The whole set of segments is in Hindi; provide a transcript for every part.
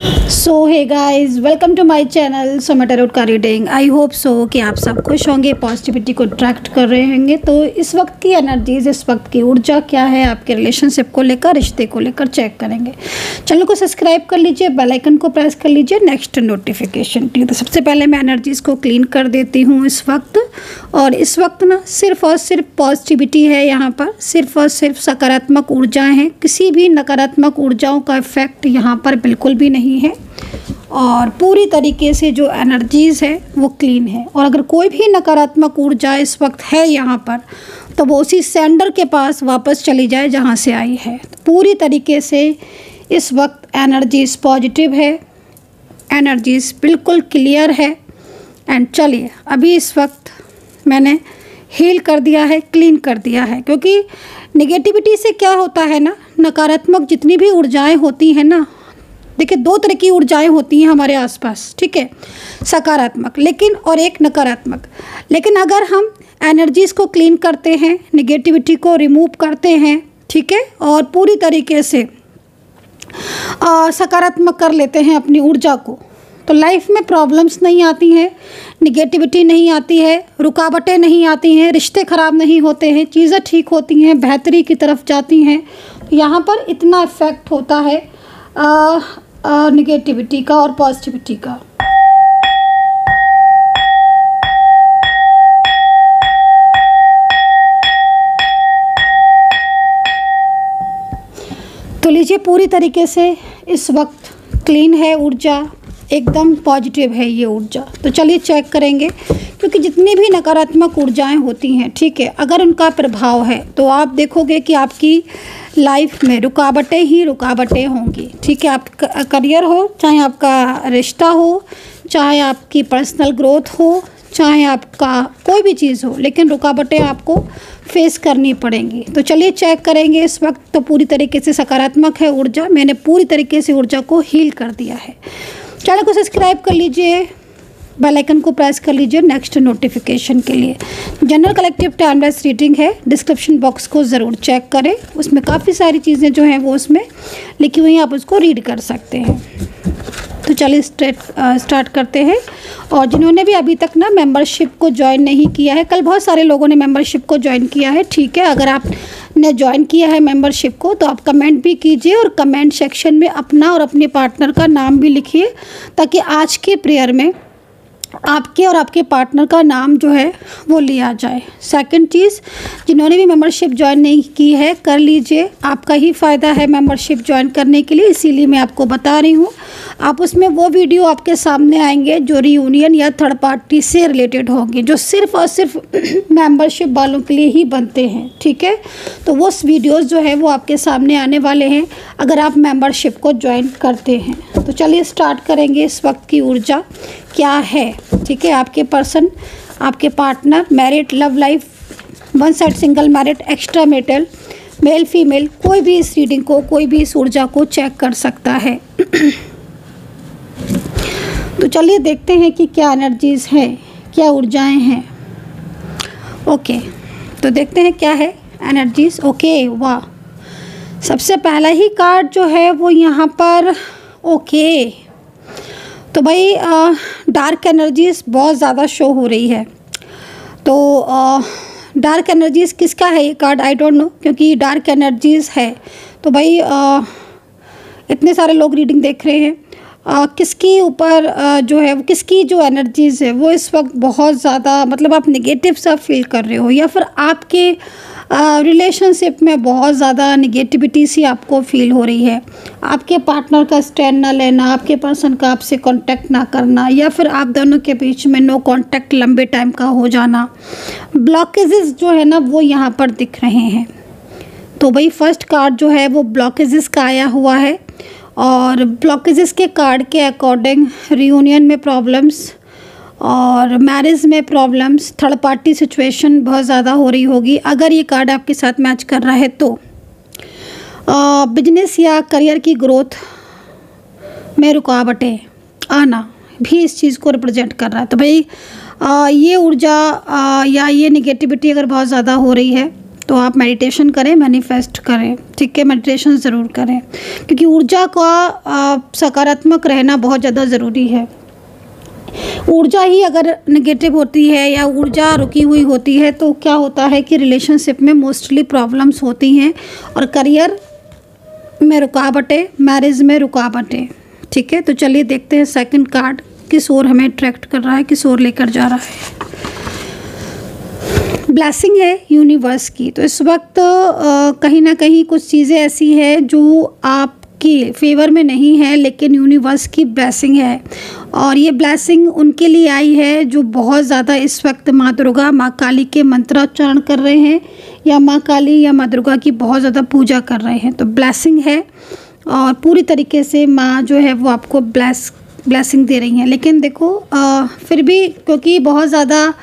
So hey guys, welcome to my channel Soma tarot का रीडिंग। आई होप सो कि आप सब खुश होंगे, पॉजिटिविटी को अट्रैक्ट कर रहे होंगे। तो इस वक्त की एनर्जीज, इस वक्त की ऊर्जा क्या है आपके रिलेशनशिप को लेकर, रिश्ते को लेकर चेक करेंगे। चैनल को सब्सक्राइब कर लीजिए, बेल आइकन को प्रेस कर लीजिए नेक्स्ट नोटिफिकेशन के लिए। तो सबसे पहले मैं एनर्जीज को क्लीन कर देती हूँ इस वक्त। और इस वक्त ना सिर्फ और सिर्फ पॉजिटिविटी है यहाँ पर, सिर्फ और सिर्फ सकारात्मक ऊर्जाएँ हैं। किसी भी नकारात्मक ऊर्जाओं का इफेक्ट यहाँ पर बिल्कुल भी नहीं है। और पूरी तरीके से जो एनर्जीज़ है वो क्लीन है। और अगर कोई भी नकारात्मक ऊर्जा इस वक्त है यहाँ पर, तो वो उसी सेंडर के पास वापस चली जाए जहाँ से आई है। पूरी तरीके से इस वक्त एनर्जीज़ पॉजिटिव है, एनर्जीज़ बिल्कुल क्लियर है। एंड चलिए, अभी इस वक्त मैंने हील कर दिया है, क्लीन कर दिया है। क्योंकि नेगेटिविटी से क्या होता है ना, नकारात्मक जितनी भी ऊर्जाएँ होती हैं ना, देखिए दो तरह की ऊर्जाएं होती हैं हमारे आसपास, ठीक है, सकारात्मक लेकिन और एक नकारात्मक। लेकिन अगर हम एनर्जीज़ को क्लीन करते हैं, नेगेटिविटी को रिमूव करते हैं, ठीक है, और पूरी तरीके से सकारात्मक कर लेते हैं अपनी ऊर्जा को, तो लाइफ में प्रॉब्लम्स नहीं आती हैं, निगेटिविटी नहीं आती है, रुकावटें नहीं आती हैं, रिश्ते ख़राब नहीं होते हैं, चीज़ें ठीक होती हैं, बेहतरी की तरफ जाती हैं। यहाँ पर इतना इफ़ेक्ट होता है निगेटिविटी का और पॉजिटिविटी का। तो लीजिए, पूरी तरीके से इस वक्त क्लीन है ऊर्जा, एकदम पॉजिटिव है ये ऊर्जा। तो चलिए चेक करेंगे, क्योंकि जितनी भी नकारात्मक ऊर्जाएं होती हैं, ठीक है, अगर उनका प्रभाव है तो आप देखोगे कि आपकी लाइफ में रुकावटें ही रुकावटें होंगी, ठीक है। आप करियर हो, चाहे आपका रिश्ता हो, चाहे आपकी पर्सनल ग्रोथ हो, चाहे आपका कोई भी चीज़ हो, लेकिन रुकावटें आपको फेस करनी पड़ेंगी। तो चलिए चेक करेंगे इस वक्त। तो पूरी तरीके से सकारात्मक है ऊर्जा, मैंने पूरी तरीके से ऊर्जा को हील कर दिया है। चैनल को सब्सक्राइब कर लीजिए, बेल आइकन को प्रेस कर लीजिए नेक्स्ट नोटिफिकेशन के लिए। जनरल कलेक्टिव टाइमलेस रीडिंग है, डिस्क्रिप्शन बॉक्स को ज़रूर चेक करें, उसमें काफ़ी सारी चीज़ें जो हैं वो उसमें लिखी हुई हैं, आप उसको रीड कर सकते हैं। तो चलिए स्टार्ट करते हैं। और जिन्होंने भी अभी तक ना मेंबरशिप को ज्वाइन नहीं किया है, कल बहुत सारे लोगों ने मेंबरशिप को ज्वाइन किया है, ठीक है। अगर आपने ज्वाइन किया है मेंबरशिप को, तो आप कमेंट भी कीजिए और कमेंट सेक्शन में अपना और अपने पार्टनर का नाम भी लिखिए, ताकि आज के प्रेयर में आपके और आपके पार्टनर का नाम जो है वो लिया जाए। सेकंड चीज़, जिन्होंने भी मेंबरशिप ज्वाइन नहीं की है, कर लीजिए, आपका ही फ़ायदा है मेंबरशिप ज्वाइन करने के लिए, इसीलिए मैं आपको बता रही हूँ। आप उसमें वो वीडियो आपके सामने आएंगे जो रियूनियन या थर्ड पार्टी से रिलेटेड होंगे, जो सिर्फ़ और सिर्फ मेंबरशिप वालों के लिए ही बनते हैं, ठीक है। तो वो वीडियोज़ जो है वो आपके सामने आने वाले हैं अगर आप मेंबरशिप को ज्वाइन करते हैं। तो चलिए स्टार्ट करेंगे इस वक्त की ऊर्जा क्या है, ठीक है। आपके पर्सन, आपके partner, married, love life, one side single, married, extra marital, male female, कोई भी इस रीडिंग को, कोई भी इस ऊर्जा को चेक कर सकता है। तो चलिए देखते हैं कि क्या एनर्जीज़ हैं, क्या ऊर्जाएं हैं। ओके, तो देखते हैं क्या है एनर्जीज़। ओके, वाह, सबसे पहला ही कार्ड जो है वो यहाँ पर ओके। तो भाई डार्क एनर्जीज़ बहुत ज़्यादा शो हो रही है। तो डार्क एनर्जीज़ किसका है ये कार्ड, आई डोंट नो, क्योंकि डार्क एनर्जीज़ है। तो भाई इतने सारे लोग रीडिंग देख रहे हैं, किसकी ऊपर जो है, किसकी जो एनर्जीज़ है वो इस वक्त बहुत ज़्यादा, मतलब आप नेगेटिव सा फील कर रहे हो, या फिर आपके रिलेशनशिप में बहुत ज़्यादा निगेटिविटी सी आपको फील हो रही है। आपके पार्टनर का स्टैंड ना लेना, आपके पर्सन का आपसे कांटेक्ट ना करना, या फिर आप दोनों के बीच में नो कांटेक्ट लंबे टाइम का हो जाना, ब्लॉकेजेस जो है ना वो यहाँ पर दिख रहे हैं। तो भाई फर्स्ट कार्ड जो है वो ब्लॉकेजेस का आया हुआ है, और ब्लॉकेजेस के कार्ड के अकॉर्डिंग रियूनियन में प्रॉब्लम्स और मैरिज में प्रॉब्लम्स, थर्ड पार्टी सिचुएशन बहुत ज़्यादा हो रही होगी अगर ये कार्ड आपके साथ मैच कर रहा है। तो बिजनेस या करियर की ग्रोथ में रुकावटें आना भी इस चीज़ को रिप्रेजेंट कर रहा है। तो भाई ये ऊर्जा या ये निगेटिविटी अगर बहुत ज़्यादा हो रही है, तो आप मेडिटेशन करें, मैनिफेस्ट करें, ठीक है, मेडिटेशन ज़रूर करें, क्योंकि ऊर्जा का सकारात्मक रहना बहुत ज़्यादा ज़रूरी है। ऊर्जा ही अगर नेगेटिव होती है या ऊर्जा रुकी हुई होती है तो क्या होता है कि रिलेशनशिप में मोस्टली प्रॉब्लम्स होती हैं और करियर में रुकावटें, मैरिज में रुकावटें, ठीक है। तो चलिए देखते हैं सेकंड कार्ड किस ओर हमें अट्रैक्ट कर रहा है, किस ओर लेकर जा रहा है। ब्लेसिंग है यूनिवर्स की। तो इस वक्त कहीं ना कहीं कुछ चीज़ें ऐसी हैं जो आपके फेवर में नहीं है, लेकिन यूनिवर्स की ब्लेसिंग है और ये ब्लेसिंग उनके लिए आई है जो बहुत ज़्यादा इस वक्त माँ दुर्गा, माँ काली के मंत्रोच्चारण कर रहे हैं या माँ काली या माँ दुर्गा की बहुत ज़्यादा पूजा कर रहे हैं। तो ब्लेसिंग है और पूरी तरीके से माँ जो है वो आपको ब्लेसिंग दे रही हैं। लेकिन देखो फिर भी क्योंकि बहुत ज़्यादा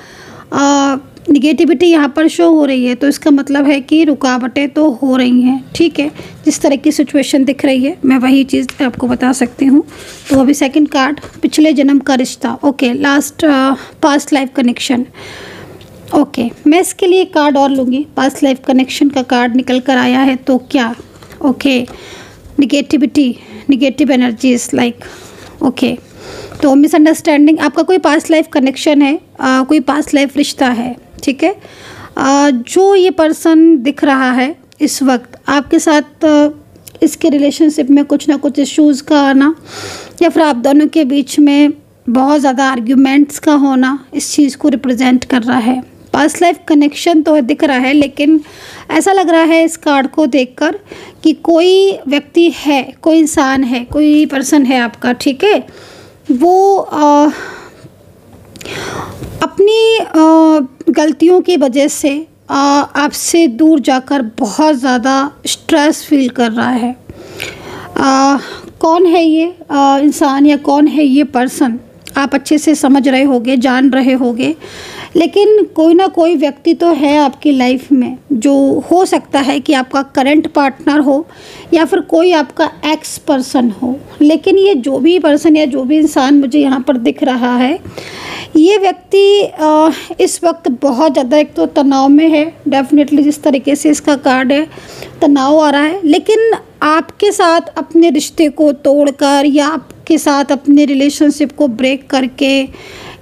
निगेटिविटी यहाँ पर शो हो रही है तो इसका मतलब है कि रुकावटें तो हो रही हैं, ठीक है। जिस तरह की सिचुएशन दिख रही है मैं वही चीज़ आपको बता सकती हूँ। तो अभी सेकंड कार्ड पिछले जन्म का रिश्ता, okay, last past life connection, okay. मैं इसके लिए कार्ड और लूँगी। पास्ट लाइफ कनेक्शन का कार्ड निकल कर आया है तो क्या, okay, negativity, negative energies like, okay. तो मिसअंडरस्टैंडिंग, आपका कोई पास्ट लाइफ कनेक्शन है, कोई पास्ट लाइफ रिश्ता है, ठीक है। जो ये पर्सन दिख रहा है इस वक्त आपके साथ, इसके रिलेशनशिप में कुछ ना कुछ इश्यूज़ का आना या फिर आप दोनों के बीच में बहुत ज़्यादा आर्ग्यूमेंट्स का होना इस चीज़ को रिप्रेजेंट कर रहा है। पास्ट लाइफ कनेक्शन तो दिख रहा है, लेकिन ऐसा लग रहा है इस कार्ड को देखकर कि कोई व्यक्ति है, कोई इंसान है, कोई पर्सन है आपका, ठीक है, वो अपनी गलतियों की वजह से आपसे दूर जाकर बहुत ज़्यादा स्ट्रेस फील कर रहा है। कौन है ये इंसान या कौन है ये पर्सन आप अच्छे से समझ रहे होगे, जान रहे होगे, लेकिन कोई ना कोई व्यक्ति तो है आपकी लाइफ में जो हो सकता है कि आपका करंट पार्टनर हो या फिर कोई आपका एक्स पर्सन हो। लेकिन ये जो भी पर्सन या जो भी इंसान मुझे यहाँ पर दिख रहा है, ये व्यक्ति इस वक्त बहुत ज़्यादा एक तो तनाव में है, डेफिनेटली जिस तरीके से इसका कार्ड है तनाव आ रहा है, लेकिन आपके साथ अपने रिश्ते को तोड़कर या आपके साथ अपने रिलेशनशिप को ब्रेक करके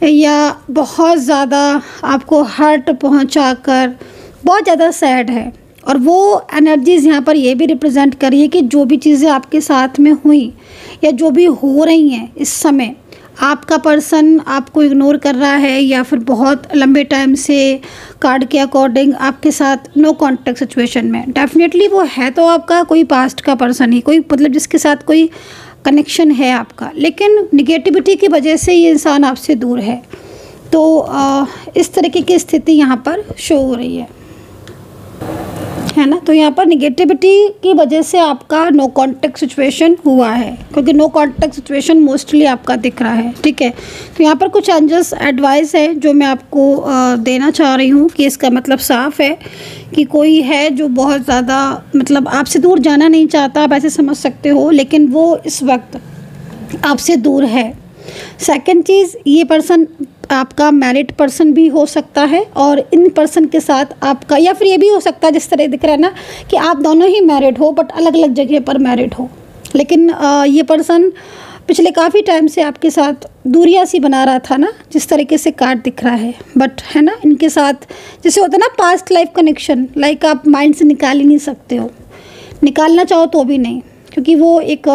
या बहुत ज़्यादा आपको हर्ट पहुंचाकर बहुत ज़्यादा सैड है। और वो एनर्जीज़ यहाँ पर ये भी रिप्रेजेंट कर रही है कि जो भी चीज़ें आपके साथ में हुई या जो भी हो रही हैं इस समय, आपका पर्सन आपको इग्नोर कर रहा है या फिर बहुत लंबे टाइम से कार्ड के अकॉर्डिंग आपके साथ नो कांटेक्ट सिचुएशन में। डेफिनेटली वो है तो आपका कोई पास्ट का पर्सन ही, कोई मतलब जिसके साथ कोई कनेक्शन है आपका, लेकिन निगेटिविटी की वजह से ये इंसान आपसे दूर है। तो इस तरीके की स्थिति यहाँ पर शो हो रही है ना। तो यहाँ पर निगेटिविटी की वजह से आपका नो कांटेक्ट सिचुएशन हुआ है, क्योंकि नो कांटेक्ट सिचुएशन मोस्टली आपका दिख रहा है, ठीक है। तो यहाँ पर कुछ एंजल्स एडवाइस है जो मैं आपको देना चाह रही हूँ कि इसका मतलब साफ़ है कि कोई है जो बहुत ज़्यादा मतलब आपसे दूर जाना नहीं चाहता, आप ऐसे समझ सकते हो, लेकिन वो इस वक्त आपसे दूर है। सेकंड चीज़, ये पर्सन आपका मैरिड पर्सन भी हो सकता है और इन पर्सन के साथ आपका, या फिर ये भी हो सकता है जिस तरह दिख रहा है ना कि आप दोनों ही मैरिड हो बट अलग अलग जगह पर मैरिड हो, लेकिन ये पर्सन पिछले काफ़ी टाइम से आपके साथ दूरियां सी बना रहा था ना, जिस तरीके से कार्ड दिख रहा है। बट है ना, इनके साथ जैसे होता है ना पास्ट लाइफ कनेक्शन, लाइक आप माइंड से निकाल ही नहीं सकते हो, निकालना चाहो तो भी नहीं, क्योंकि वो एक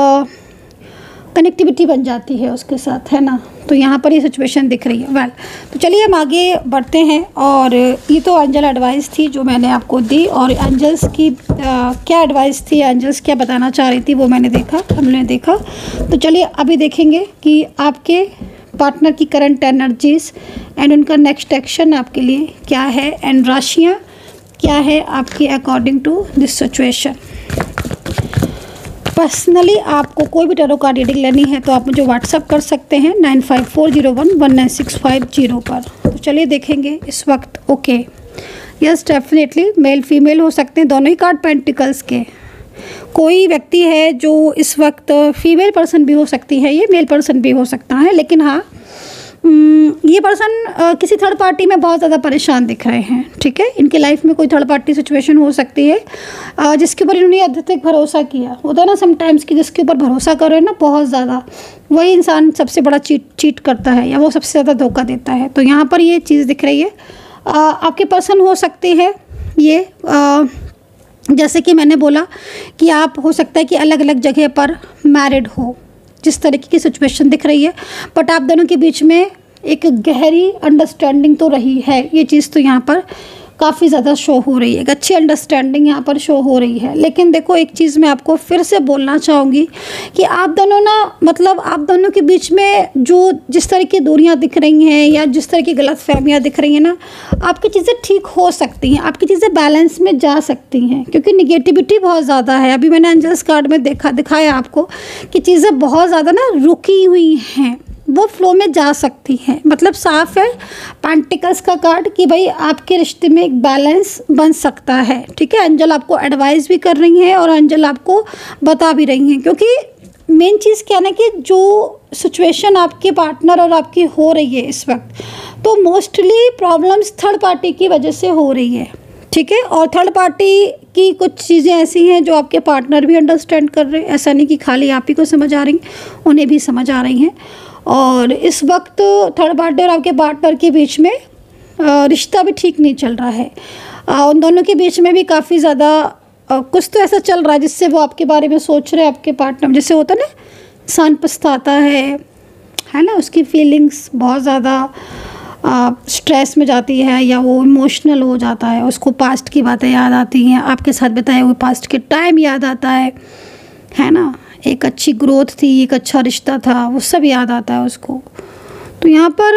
कनेक्टिविटी बन जाती है उसके साथ, है ना। तो यहाँ पर ये सिचुएशन दिख रही है। वेल, तो चलिए हम आगे बढ़ते हैं। और ये तो एंजल एडवाइस थी जो मैंने आपको दी, और एंजल्स की क्या एडवाइस थी, एंजल्स क्या बताना चाह रही थी वो हमने देखा। तो चलिए अभी देखेंगे कि आपके पार्टनर की करंट एनर्जीज एंड उनका नेक्स्ट एक्शन आपके लिए क्या है, एंड राशियाँ क्या है आपकी according to this situation. Personally आपको कोई भी टैरो कार्ड रीडिंग लेनी है तो आप मुझे व्हाट्सअप कर सकते हैं 9540119650 पर। तो चलिए देखेंगे इस वक्त। Okay, yes, definitely male female हो सकते हैं, दोनों ही कार्ड पेंटिकल्स के। कोई व्यक्ति है जो इस वक्त फीमेल पर्सन भी हो सकती है, ये मेल पर्सन भी हो सकता है, लेकिन हाँ ये पर्सन किसी थर्ड पार्टी में बहुत ज़्यादा परेशान दिख रहे हैं, ठीक है। इनके लाइफ में कोई थर्ड पार्टी सिचुएशन हो सकती है जिसके ऊपर इन्होंने अत्यधिक भरोसा किया होता है ना समटाइम्स, कि जिसके ऊपर भरोसा कर रहे हैं ना बहुत ज़्यादा, वही इंसान सबसे बड़ा चीट करता है या वो सबसे ज़्यादा धोखा देता है। तो यहाँ पर ये चीज़ दिख रही है। आपके पर्सन हो सकते हैं ये जैसे कि मैंने बोला कि आप हो सकता है कि अलग अलग जगह पर मैरिड हो, जिस तरीके की सिचुएशन दिख रही है। बट आप दोनों के बीच में एक गहरी अंडरस्टैंडिंग तो रही है, ये चीज़ तो यहाँ पर काफ़ी ज़्यादा शो हो रही है, एक अच्छी अंडरस्टैंडिंग यहाँ पर शो हो रही है। लेकिन देखो एक चीज़ मैं आपको फिर से बोलना चाहूँगी कि आप दोनों ना, मतलब आप दोनों के बीच में जो जिस तरह की दूरियाँ दिख रही हैं या जिस तरह की गलतफहमियाँ दिख रही हैं ना, आपकी चीज़ें ठीक हो सकती हैं, आपकी चीज़ें बैलेंस में जा सकती हैं, क्योंकि निगेटिविटी बहुत ज़्यादा है। अभी मैंने एंजल्स कार्ड में दिखाया आपको कि चीज़ें बहुत ज़्यादा ना रुकी हुई हैं, वो फ्लो में जा सकती हैं। मतलब साफ है पेंटिकल्स का कार्ड कि भाई आपके रिश्ते में एक बैलेंस बन सकता है, ठीक है। एंजल आपको एडवाइस भी कर रही हैं और एंजल आपको बता भी रही हैं, क्योंकि मेन चीज़ क्या है ना कि जो सिचुएशन आपके पार्टनर और आपकी हो रही है इस वक्त, तो मोस्टली प्रॉब्लम्स थर्ड पार्टी की वजह से हो रही है, ठीक है। और थर्ड पार्टी की कुछ चीज़ें ऐसी हैं जो आपके पार्टनर भी अंडरस्टैंड कर रहे हैं, ऐसा नहीं कि खाली आप ही को समझ आ रही, उन्हें भी समझ आ रही हैं। और इस वक्त थर्ड पार्टी और आपके पार्टनर के बीच में रिश्ता भी ठीक नहीं चल रहा है। उन दोनों के बीच में भी काफ़ी ज़्यादा कुछ तो ऐसा चल रहा है जिससे वो आपके बारे में सोच रहे हैं, आपके पार्टनर, जैसे होता है ना इंसान पछताता है ना, उसकी फीलिंग्स बहुत ज़्यादा स्ट्रेस में जाती है या वो इमोशनल हो जाता है, उसको पास्ट की बातें याद आती हैं, आपके साथ बिताए हुए पास्ट के टाइम याद आता है ना, एक अच्छी ग्रोथ थी, एक अच्छा रिश्ता था, वो सब याद आता है उसको। तो यहाँ पर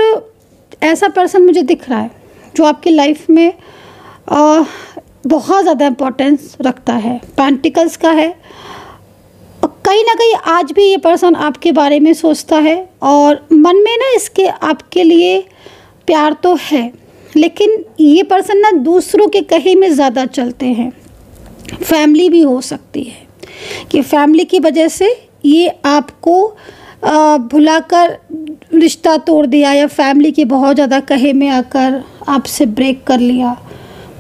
ऐसा पर्सन मुझे दिख रहा है जो आपकी लाइफ में बहुत ज़्यादा इम्पोर्टेंस रखता है, पेंटिकल्स का है। और कहीं ना कहीं आज भी ये पर्सन आपके बारे में सोचता है और मन में ना इसके आपके लिए प्यार तो है, लेकिन ये पर्सन ना दूसरों के कहे में ज़्यादा चलते हैं। फैमिली भी हो सकती है कि फैमिली की वजह से ये आपको भुलाकर रिश्ता तोड़ दिया, या फैमिली के बहुत ज़्यादा कहे में आकर आपसे ब्रेक कर लिया।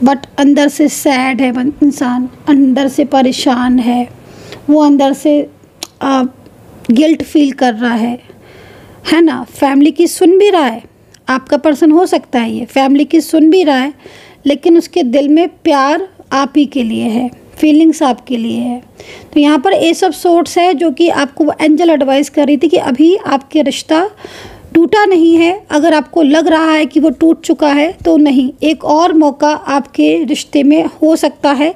बट अंदर से सैड है इंसान, अंदर से परेशान है, वो अंदर से गिल्ट फील कर रहा है ना। फैमिली की सुन भी रहा है, आपका पर्सन हो सकता है ये फैमिली की सुन भी रहा है, लेकिन उसके दिल में प्यार आप ही के लिए है, फीलिंग्स आपके लिए है। तो यहाँ पर एस ऑफ सोर्ड्स है जो कि आपको एंजल एडवाइस कर रही थी कि अभी आपके रिश्ता टूटा नहीं है। अगर आपको लग रहा है कि वो टूट चुका है तो नहीं, एक और मौका आपके रिश्ते में हो सकता है।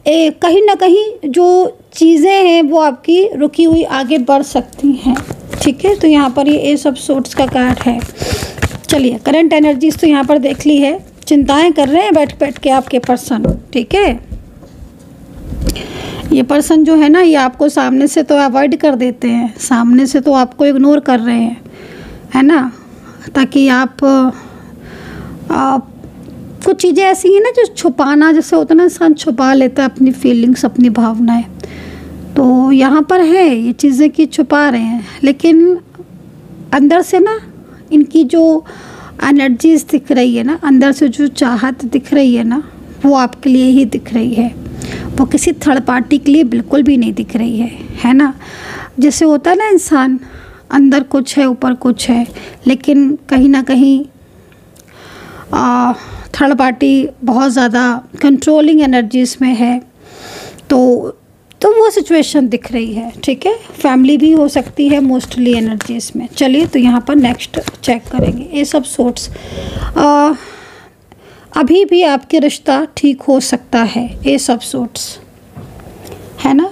कहीं ना कहीं जो चीज़ें हैं वो आपकी रुकी हुई आगे बढ़ सकती हैं, ठीक है। तो यहाँ पर ये एस ऑफ सोर्ड्स का कार्ड है। चलिए करंट एनर्जीज तो यहाँ पर देख ली है, चिंताएं कर रहे हैं बैठ बैठ के आपके पर्सन, ठीक है। ये पर्सन जो है ना, ये आपको सामने से तो अवॉइड कर देते हैं, सामने से तो आपको इग्नोर कर रहे हैं, है ना, ताकि आप कुछ चीज़ें ऐसी हैं ना जो छुपाना, जैसे होता है ना इंसान छुपा लेता है अपनी फीलिंग्स, अपनी भावनाएं, तो यहाँ पर है ये चीज़ें कि छुपा रहे हैं, लेकिन अंदर से ना इनकी जो एनर्जीज दिख रही है ना, अंदर से जो चाहत दिख रही है ना, वो आपके लिए ही दिख रही है, वो किसी थर्ड पार्टी के लिए बिल्कुल भी नहीं दिख रही है ना। जैसे होता है ना इंसान अंदर कुछ है ऊपर कुछ है, लेकिन कहीं ना कहीं थर्ड पार्टी बहुत ज़्यादा कंट्रोलिंग एनर्जीज में है, तो वो सिचुएशन दिख रही है, ठीक है। फैमिली भी हो सकती है मोस्टली एनर्जीज में। चलिए तो यहाँ पर नेक्स्ट चेक करेंगे एस ऑफ सोर्ड्स। अभी भी आपके रिश्ता ठीक हो सकता है, एस ऑफ सोर्ड्स, है ना,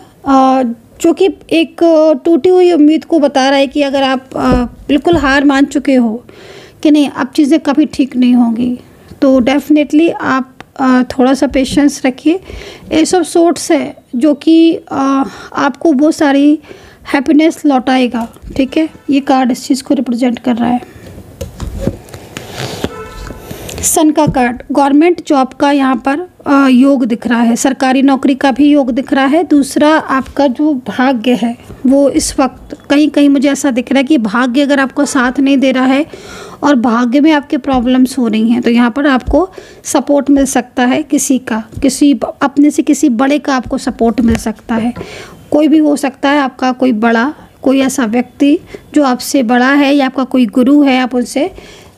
जो कि एक टूटी हुई उम्मीद को बता रहा है कि अगर आप बिल्कुल हार मान चुके हो कि नहीं अब चीज़ें कभी ठीक नहीं होंगी, तो डेफिनेटली आप थोड़ा सा पेशेंस रखिए। एस ऑफ सोर्ड्स है जो कि आपको बहुत सारी हैप्पीनेस लौटाएगा, ठीक है। ये कार्ड इस चीज़ को रिप्रेजेंट कर रहा है। सन का कार्ड, गवर्नमेंट जॉब का यहाँ पर योग दिख रहा है, सरकारी नौकरी का भी योग दिख रहा है। दूसरा आपका जो भाग्य है वो इस वक्त कहीं कहीं मुझे ऐसा दिख रहा है कि भाग्य अगर आपको साथ नहीं दे रहा है और भाग्य में आपके प्रॉब्लम्स हो रही हैं, तो यहाँ पर आपको सपोर्ट मिल सकता है किसी का, किसी अपने से किसी बड़े का आपको सपोर्ट मिल सकता है। कोई भी हो सकता है, आपका कोई बड़ा, कोई ऐसा व्यक्ति जो आपसे बड़ा है या आपका कोई गुरु है, आप उनसे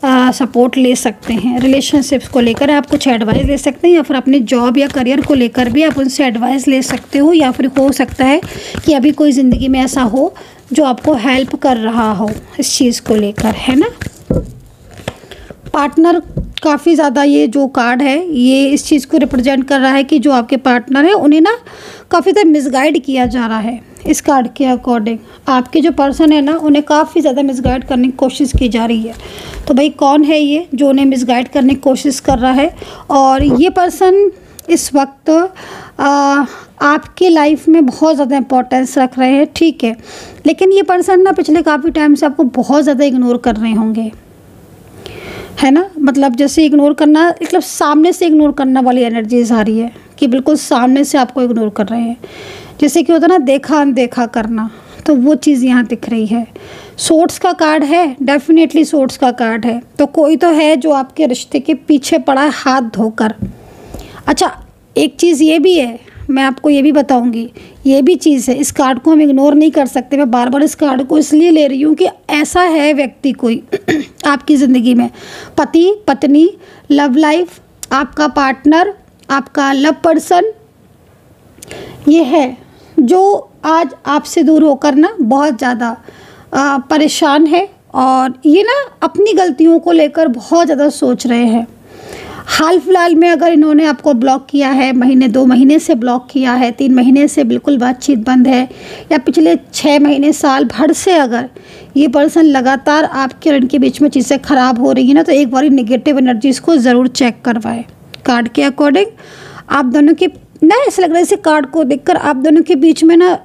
सपोर्ट ले सकते हैं। रिलेशनशिप्स को लेकर आप कुछ एडवाइस ले सकते हैं, या फिर अपने जॉब या करियर को लेकर भी आप उनसे एडवाइस ले सकते हो, या फिर हो सकता है कि अभी कोई ज़िंदगी में ऐसा हो जो आपको हेल्प कर रहा हो इस चीज़ को लेकर, है ना। पार्टनर काफ़ी ज़्यादा, ये जो कार्ड है ये इस चीज़ को रिप्रेजेंट कर रहा है कि जो आपके पार्टनर है उन्हें ना काफ़ी ज़्यादा मिसगाइड किया जा रहा है। इस कार्ड के अकॉर्डिंग आपके जो पर्सन है ना, उन्हें काफ़ी ज़्यादा मिसगाइड करने की कोशिश की जा रही है। तो भाई कौन है ये जो उन्हें मिसगाइड करने की कोशिश कर रहा है? और ये पर्सन इस वक्त आपके लाइफ में बहुत ज़्यादा इम्पोर्टेंस रख रहे हैं, ठीक है। लेकिन ये पर्सन ना पिछले काफ़ी टाइम से आपको बहुत ज़्यादा इग्नोर कर रहे होंगे, है ना। मतलब जैसे इग्नोर करना, मतलब सामने से इग्नोर करना वाली एनर्जीज आ रही है कि बिल्कुल सामने से आपको इग्नोर कर रहे हैं। जैसे कि होता है ना देखा अनदेखा करना, तो वो चीज़ यहाँ दिख रही है। सोर्ट्स का कार्ड है, डेफिनेटली सोर्ट्स का कार्ड है। तो कोई तो है जो आपके रिश्ते के पीछे पड़ा है हाथ धोकर। अच्छा, एक चीज़ ये भी है, मैं आपको ये भी बताऊंगी, ये भी चीज़ है, इस कार्ड को हम इग्नोर नहीं कर सकते। मैं बार बार इस कार्ड को इसलिए ले रही हूँ कि ऐसा है व्यक्ति कोई आपकी ज़िंदगी में, पति पत्नी, लव लाइफ, आपका पार्टनर, आपका लव पर्सन, ये है जो आज आपसे दूर होकर ना बहुत ज़्यादा परेशान है, और ये ना अपनी गलतियों को लेकर बहुत ज़्यादा सोच रहे हैं। हाल फिलहाल में अगर इन्होंने आपको ब्लॉक किया है, महीने 2 महीने से ब्लॉक किया है, 3 महीने से बिल्कुल बातचीत बंद है, या पिछले 6 महीने साल भर से अगर ये पर्सन लगातार आपके और इनके बीच में चीज़ें ख़राब हो रही है ना, तो एक बार नेगेटिव एनर्जीज़ को ज़रूर चेक करवाएं। कार्ड के अकॉर्डिंग आप दोनों के ना, ऐसा लग रहा है इस कार्ड को देखकर आप दोनों के बीच में ना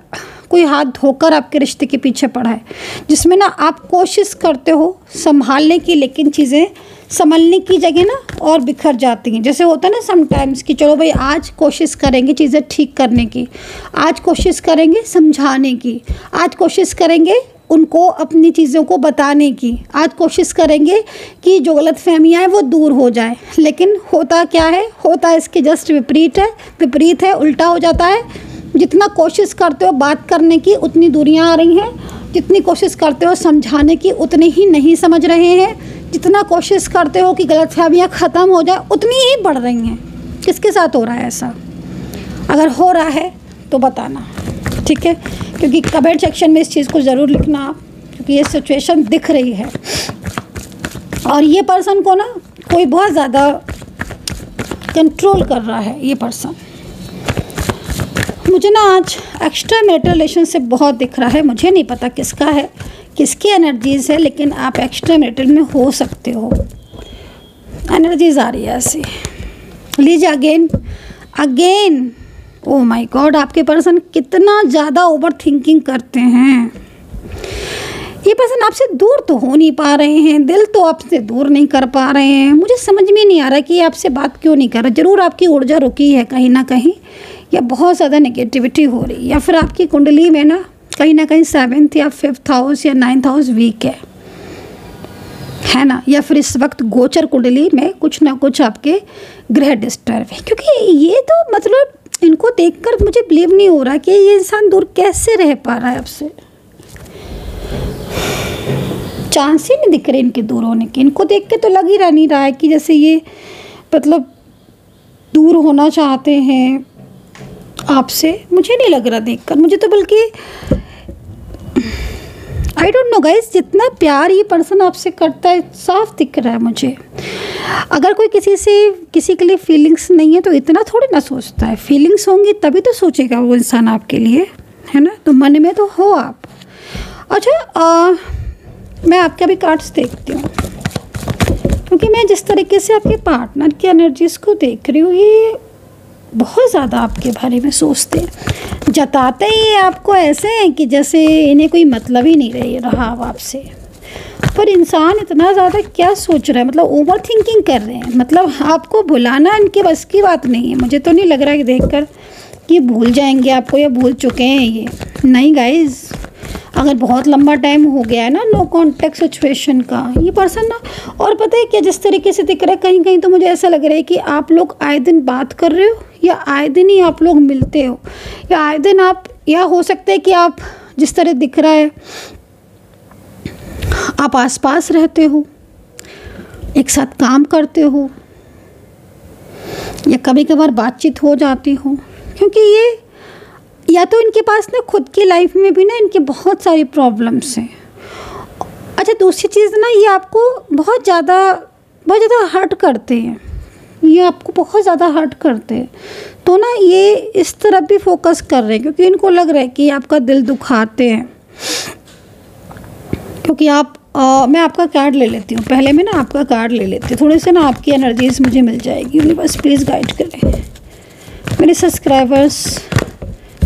कोई हाथ धोकर आपके रिश्ते के पीछे पड़ा है, जिसमें ना आप कोशिश करते हो संभालने की, लेकिन चीज़ें संभलने की जगह ना और बिखर जाती हैं। जैसे होता है ना समटाइम्स कि चलो भाई आज कोशिश करेंगे चीज़ें ठीक करने की, आज कोशिश करेंगे समझाने की, आज कोशिश करेंगे उनको अपनी चीज़ों को बताने की, आज कोशिश करेंगे कि जो गलतफहमियाँ हैं वो दूर हो जाए। लेकिन होता क्या है, होता है इसके जस्ट विपरीत है, उल्टा हो जाता है। जितना कोशिश करते हो बात करने की उतनी दूरियां आ रही हैं, जितनी कोशिश करते हो समझाने की उतनी ही नहीं समझ रहे हैं, जितना कोशिश करते हो कि गलतफहमियां ख़त्म हो जाए उतनी ही बढ़ रही हैं। किसके साथ हो रहा है ऐसा? अगर हो रहा है तो बताना, ठीक है, क्योंकि कमेंट सेक्शन में इस चीज़ को ज़रूर लिखना आप, क्योंकि ये सिचुएशन दिख रही है। और ये पर्सन को ना कोई बहुत ज़्यादा कंट्रोल कर रहा है। ये पर्सन मुझे ना आज एक्स्ट्रा मैरिटल रिलेशनशिप बहुत दिख रहा है। मुझे नहीं पता किसका है, किसकी एनर्जीज़ है, लेकिन आप एक्स्ट्रा मैरिटल में हो सकते हो। एनर्जीज आ रही है ऐसी। लीजिए अगेन ओह माय गॉड, आपके पर्सन कितना ज़्यादा ओवर थिंकिंग करते हैं। ये पर्सन आपसे दूर तो हो नहीं पा रहे हैं, दिल तो आपसे दूर नहीं कर पा रहे हैं। मुझे समझ में नहीं आ रहा कि ये आपसे बात क्यों नहीं कर रहे। ज़रूर आपकी ऊर्जा रुकी है कहीं ना कहीं, या बहुत ज़्यादा नेगेटिविटी हो रही है, या फिर आपकी कुंडली में ना कहीं 7th या 5th हाउस या 9th हाउस वीक है ना, या फिर इस वक्त गोचर कुंडली में कुछ ना कुछ आपके ग्रह डिस्टर्ब है। क्योंकि ये तो मतलब इनको देखकर मुझे बिलीव नहीं हो रहा कि ये इंसान दूर कैसे रह पा रहा है आपसे। चांस ही नहीं दिख रहे इनके दूर होने के। इनको देख के तो लग ही नहीं रहा है कि जैसे ये मतलब दूर होना चाहते हैं आपसे। मुझे नहीं लग रहा देखकर, मुझे तो बल्कि आई डोंट नो गाइस, जितना प्यार ये पर्सन आपसे करता है साफ दिख रहा है मुझे। अगर कोई किसी के लिए फीलिंग्स नहीं है तो इतना थोड़ी ना सोचता है। फीलिंग्स होंगी तभी तो सोचेगा वो इंसान आपके लिए, है ना। तो मन में तो हो आप। अच्छा, मैं आपके अभी कार्ड्स देखती हूँ, क्योंकि मैं जिस तरीके से आपके पार्टनर की एनर्जीज़ को देख रही हूँ, ये बहुत ज़्यादा आपके बारे में सोचते हैं, जताते ही आपको ऐसे हैं कि जैसे इन्हें कोई मतलब ही नहीं रहा आपसे। पर इंसान इतना ज़्यादा क्या सोच रहा है, मतलब ओवर थिंकिंग कर रहे हैं। मतलब आपको भुलाना इनके बस की बात नहीं है। मुझे तो नहीं लग रहा कि देखकर कि भूल जाएंगे आपको या भूल चुके हैं ये। नहीं गाइस, अगर बहुत लंबा टाइम हो गया है ना नो कांटेक्ट सिचुएशन का, ये पर्सन ना, और पता है क्या, जिस तरीके से दिख रहा है कहीं कहीं तो मुझे ऐसा लग रहा है कि आप लोग आए दिन बात कर रहे हो, या आए दिन ही आप लोग मिलते हो, या आए दिन आप, या हो सकता है कि आप जिस तरह दिख रहा है आप आसपास रहते हो, एक साथ काम करते हो, या कभी कभार बातचीत हो जाती हो। क्योंकि ये या तो इनके पास ना खुद की लाइफ में भी ना इनके बहुत सारी प्रॉब्लम्स हैं। अच्छा, दूसरी चीज़ ना, ये आपको बहुत ज़्यादा हर्ट करते हैं, ये आपको बहुत ज़्यादा हर्ट करते हैं। तो ना ये इस तरफ भी फोकस कर रहे हैं क्योंकि इनको लग रहा है कि आपका दिल दुखाते हैं। क्योंकि आप मैं आपका कार्ड ले लेती हूँ, पहले मैं ना आपका कार्ड ले लेती हूँ, थोड़े से ना आपकी एनर्जीज मुझे मिल जाएगी। यूनिवर्स प्लीज़ गाइड करें मेरे सब्सक्राइबर्स,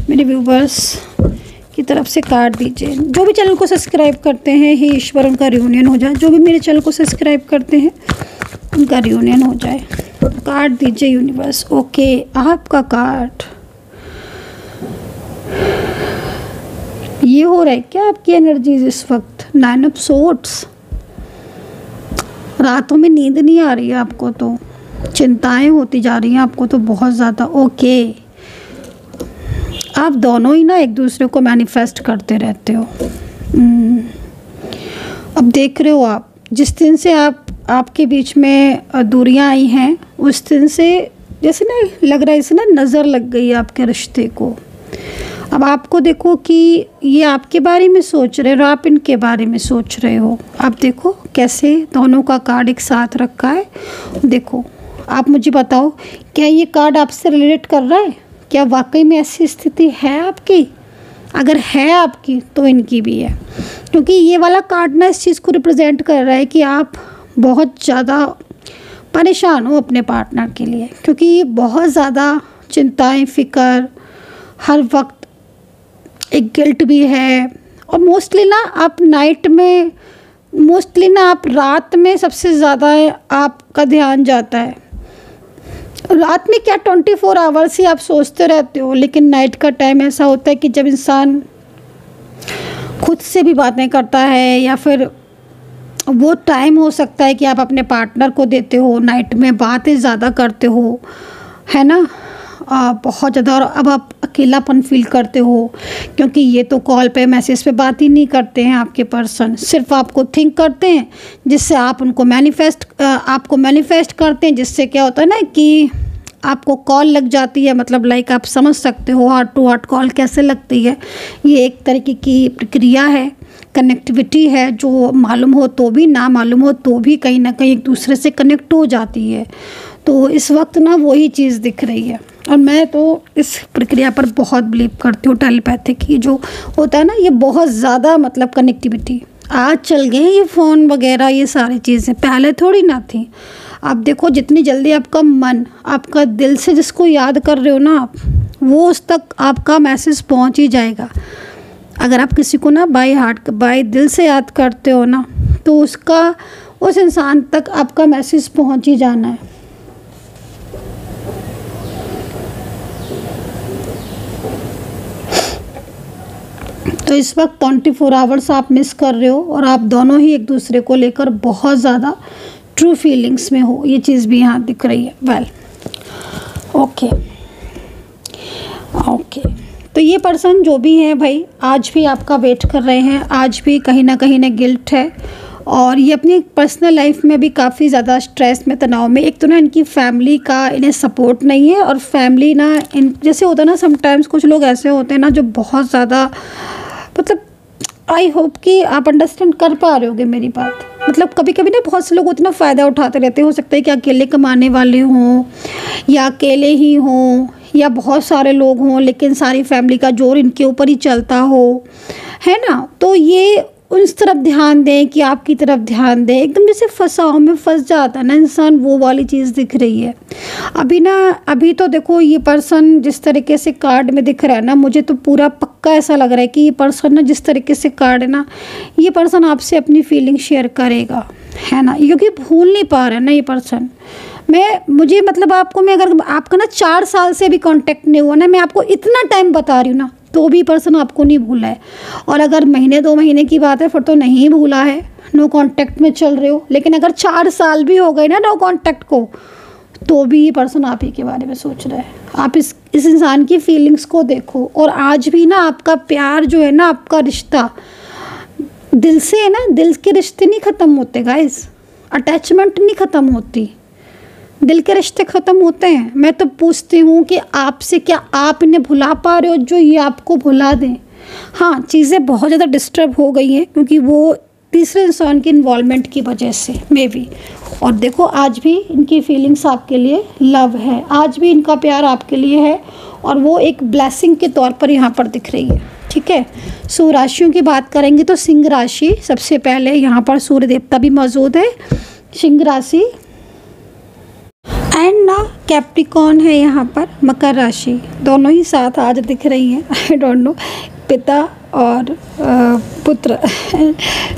मेरे व्यूवर्स की तरफ से कार्ड दीजिए। जो भी चैनल को सब्सक्राइब करते हैं, हे ईश्वर उनका रियूनियन हो जाए। जो भी मेरे चैनल को सब्सक्राइब करते हैं उनका रियूनियन हो जाए। कार्ड दीजिए यूनिवर्स। ओके, आपका कार्ड ये हो रहा है क्या आपकी एनर्जीज इस वक्त? 9 ऑफ सोर्ड्स। रातों में नींद नहीं आ रही है आपको, तो चिंताएं होती जा रही हैं आपको तो बहुत ज़्यादा। ओके, आप दोनों ही ना एक दूसरे को मैनिफेस्ट करते रहते हो। अब देख रहे हो आप, जिस दिन से आपके बीच में दूरियां आई हैं उस दिन से जैसे ना लग रहा है इसे ना नज़र लग गई है आपके रिश्ते को। अब आपको देखो कि ये आपके बारे में सोच रहे हो, आप इनके बारे में सोच रहे हो। आप देखो कैसे दोनों का कार्ड एक साथ रखा है। देखो, आप मुझे बताओ, क्या ये कार्ड आपसे रिलेट कर रहा है? क्या वाकई में ऐसी स्थिति है आपकी? अगर है आपकी तो इनकी भी है, क्योंकि ये वाला कार्ड ना इस चीज़ को रिप्रेजेंट कर रहा है कि आप बहुत ज़्यादा परेशान हो अपने पार्टनर के लिए, क्योंकि ये बहुत ज़्यादा चिंताएं, फ़िक्र, हर वक्त एक गिल्ट भी है। और मोस्टली ना आप आप रात में सबसे ज़्यादा आपका ध्यान जाता है। रात में क्या 24 आवर्स ही आप सोचते रहते हो, लेकिन नाइट का टाइम ऐसा होता है कि जब इंसान खुद से भी बातें करता है, या फिर वो टाइम हो सकता है कि आप अपने पार्टनर को देते हो, नाइट में बातें ज़्यादा करते हो, है ना, बहुत ज़्यादा। और अब आप अकेलापन फील करते हो, क्योंकि ये तो कॉल पे मैसेज पे बात ही नहीं करते हैं आपके पर्सन, सिर्फ आपको थिंक करते हैं, जिससे आप उनको आपको मैनिफेस्ट करते हैं, जिससे क्या होता है ना कि आपको कॉल लग जाती है। मतलब लाइक आप समझ सकते हो हार्ट टू हार्ट कॉल कैसे लगती है। ये एक तरीके की प्रक्रिया है, कनेक्टिविटी है, जो मालूम हो तो भी, ना मालूम हो तो भी कहीं ना कहीं एक दूसरे से कनेक्ट हो जाती है। तो इस वक्त ना वही चीज़ दिख रही है। और मैं तो इस प्रक्रिया पर बहुत बिलीव करती हूँ, टेलीपैथिक की जो होता है ना, ये बहुत ज़्यादा मतलब कनेक्टिविटी। आज चल गए ये फ़ोन वगैरह, ये सारी चीज़ें पहले थोड़ी ना थी। आप देखो, जितनी जल्दी आपका मन, आपका दिल से जिसको याद कर रहे हो ना आप, वो उस तक आपका मैसेज पहुँच ही जाएगा। अगर आप किसी को ना बाय दिल से याद करते हो ना, तो उस इंसान तक आपका मैसेज पहुँच ही जाना है। तो इस वक्त 24 आवर्स आप मिस कर रहे हो, और आप दोनों ही एक दूसरे को लेकर बहुत ज़्यादा ट्रू फीलिंग्स में हो। ये चीज़ भी यहाँ दिख रही है। Well, okay. तो ये पर्सन जो भी है भाई, आज भी आपका वेट कर रहे हैं, आज भी कहीं ना गिल्ट है, और ये अपनी पर्सनल लाइफ में भी काफ़ी ज़्यादा स्ट्रेस में, तनाव में। एक तो ना इनकी फैमिली का इन्हें सपोर्ट नहीं है, और फैमिली ना जैसे होता है ना, समटाइम्स कुछ लोग ऐसे होते हैं ना जो बहुत ज़्यादा, मतलब आई होप कि आप अंडरस्टैंड कर पा रहे होगे मेरी बात। मतलब कभी कभी ना बहुत से लोग उतना फ़ायदा उठाते रहते हैं। हो सकता है कि अकेले कमाने वाले हों, या अकेले ही हों, या बहुत सारे लोग हों, लेकिन सारी फैमिली का जोर इनके ऊपर ही चलता हो, है ना। तो ये उस तरफ ध्यान दें कि आपकी तरफ ध्यान दें। एकदम जैसे फंसाव में फंस जाता है ना इंसान, वो वाली चीज़ दिख रही है अभी तो देखो, ये पर्सन जिस तरीके से कार्ड में दिख रहा है ना, मुझे तो पूरा पक्का ऐसा लग रहा है कि ये पर्सन ना, जिस तरीके से कार्ड है ना, ये पर्सन आपसे अपनी फीलिंग शेयर करेगा, है ना, क्योंकि भूल नहीं पा रहा है ना ये पर्सन। मुझे मतलब मैं अगर आपका ना 4 साल से भी कांटेक्ट नहीं हुआ ना, मैं आपको इतना टाइम बता रही हूँ ना, तो भी पर्सन आपको नहीं भूला है। और अगर महीने 2 महीने की बात है फिर तो नहीं भूला है, नो कांटेक्ट में चल रहे हो। लेकिन अगर 4 साल भी हो गए ना नो कांटेक्ट को, तो भी ये पर्सन आप ही के बारे में सोच रहा है। आप इस इंसान की फीलिंग्स को देखो। और आज भी ना आपका प्यार जो है ना, आपका रिश्ता दिल से है ना, दिल के रिश्ते नहीं ख़त्म होते गाइस, अटैचमेंट नहीं ख़त्म होती, दिल के रिश्ते ख़त्म होते हैं। मैं तो पूछती हूँ कि आपसे क्या आप इन्हें भुला पा रहे हो जो ये आपको भुला दें? हाँ, चीज़ें बहुत ज़्यादा डिस्टर्ब हो गई हैं क्योंकि वो तीसरे इंसान के इन्वॉल्वमेंट की वजह से मे बी। और देखो आज भी इनकी फीलिंग्स आपके लिए लव है, आज भी इनका प्यार आपके लिए है और वो एक ब्लेसिंग के तौर पर यहाँ पर दिख रही है। ठीक है, सो राशियों की बात करेंगे तो सिंह राशि सबसे पहले, यहाँ पर सूर्य देवता भी मौजूद है, सिंह राशि। एंड ना कैप्रिकॉर्न है यहाँ पर, मकर राशि, दोनों ही साथ आज दिख रही हैं। आई डोंट नो, पिता और पुत्र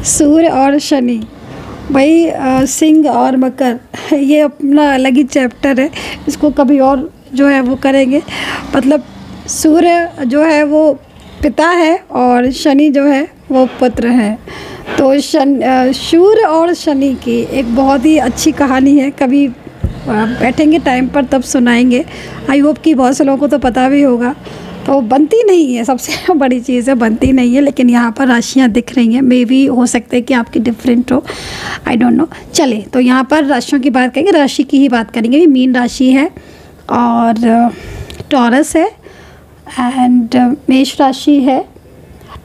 सूर्य और शनि, भाई सिंह और मकर, ये अपना अलग ही चैप्टर है, इसको कभी और जो है वो करेंगे। मतलब सूर्य जो है वो पिता है और शनि जो है वो पुत्र है। तो सूर्य और शनि की एक बहुत ही अच्छी कहानी है, कभी बैठेंगे टाइम पर तब सुनाएंगे। आई होप कि बहुत से लोगों को तो पता भी होगा। तो बनती नहीं है, सबसे बड़ी चीज़ है बनती नहीं है, लेकिन यहाँ पर राशियाँ दिख रही हैं। मे भी हो सकता है कि आपकी डिफरेंट हो, आई डोंट नो। चले तो यहाँ पर राशियों की बात करेंगे, राशि की ही बात करेंगे। मीन राशि है और टॉरस है एंड मेष राशि है।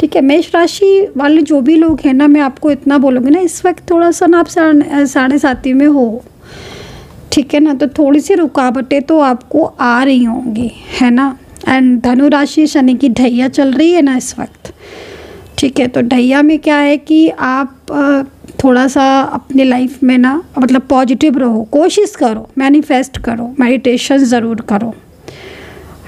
ठीक है, मेष राशि वाले जो भी लोग हैं ना, मैं आपको इतना बोलूँगी ना, इस वक्त थोड़ा सा ना आप 7.5 में हो, ठीक है ना, तो थोड़ी सी रुकावटें तो आपको आ रही होंगी, है ना। एंड धनु राशि, शनि की ढैया चल रही है ना इस वक्त। ठीक है, तो ढैया में क्या है कि आप थोड़ा सा अपने लाइफ में ना मतलब पॉजिटिव रहो, कोशिश करो, मैनिफेस्ट करो, मेडिटेशन ज़रूर करो,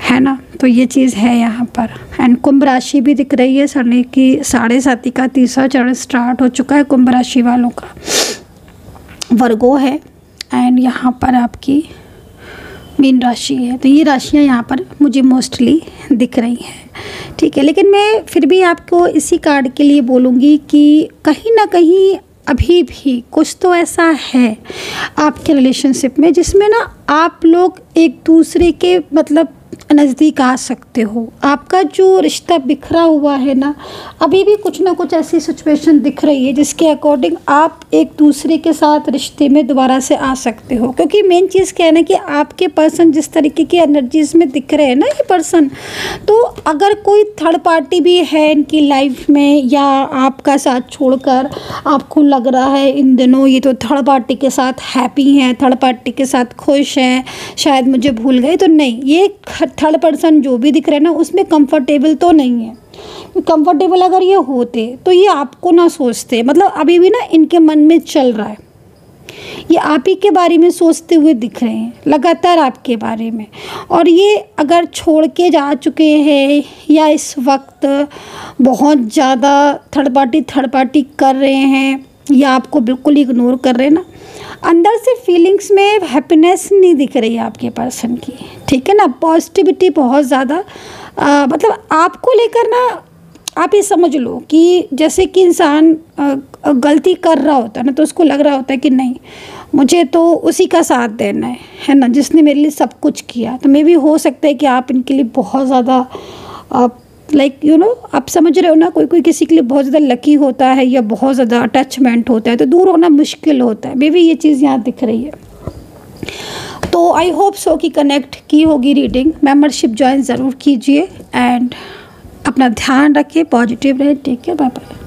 है ना। तो ये चीज़ है यहाँ पर। एंड कुंभ राशि भी दिख रही है, शनि की 7.5 का तीसरा चरण स्टार्ट हो चुका है कुंभ राशि वालों का। वर्गो है एंड यहाँ पर आपकी मीन राशि है। तो ये राशियाँ यहाँ पर मुझे मोस्टली दिख रही हैं। ठीक है, लेकिन मैं फिर भी आपको इसी कार्ड के लिए बोलूँगी कि कहीं ना कहीं अभी भी कुछ तो ऐसा है आपके रिलेशनशिप में जिसमें ना आप लोग एक दूसरे के मतलब नज़दीक आ सकते हो। आपका जो रिश्ता बिखरा हुआ है ना, अभी भी कुछ ना कुछ ऐसी सिचुएशन दिख रही है जिसके अकॉर्डिंग आप एक दूसरे के साथ रिश्ते में दोबारा से आ सकते हो। क्योंकि मेन चीज़ क्या है ना कि आपके पर्सन जिस तरीके की एनर्जीज में दिख रहे हैं ना ये पर्सन, तो अगर कोई थर्ड पार्टी भी है इनकी लाइफ में या आपका साथ छोड़कर आपको लग रहा है इन दिनों ये तो थर्ड पार्टी के साथ हैप्पी हैं, थर्ड पार्टी के साथ खुश हैं, शायद मुझे भूल गए, तो नहीं, ये थर्ड पर्सन जो भी दिख रहे हैं ना उसमें कंफर्टेबल तो नहीं है। कंफर्टेबल अगर ये होते तो ये आपको ना सोचते, मतलब अभी भी ना इनके मन में चल रहा है, ये आप ही के बारे में सोचते हुए दिख रहे हैं लगातार आपके बारे में। और ये अगर छोड़ के जा चुके हैं या इस वक्त बहुत ज़्यादा थर्ड पार्टी कर रहे हैं या आपको बिल्कुल इग्नोर कर रहे हैं ना, अंदर से फीलिंग्स में हैप्पीनेस नहीं दिख रही है आपके पर्सन की। ठीक है ना, पॉजिटिविटी बहुत ज़्यादा मतलब आपको लेकर ना, आप ये समझ लो कि जैसे कि इंसान गलती कर रहा होता है ना, तो उसको लग रहा होता है कि नहीं मुझे तो उसी का साथ देना है ना, जिसने मेरे लिए सब कुछ किया। तो मे भी हो सकता है कि आप इनके लिए बहुत ज़्यादा लाइक यू नो, आप समझ रहे हो ना, कोई किसी के लिए बहुत ज़्यादा लकी होता है या बहुत ज़्यादा अटैचमेंट होता है तो दूर होना मुश्किल होता है। मे भी ये चीज़ यहाँ दिख रही है। तो आई होप सो कि कनेक्ट की होगी रीडिंग। मेंबरशिप ज्वाइन ज़रूर कीजिए एंड अपना ध्यान रखिए, पॉजिटिव रहे। Take care, bye bye.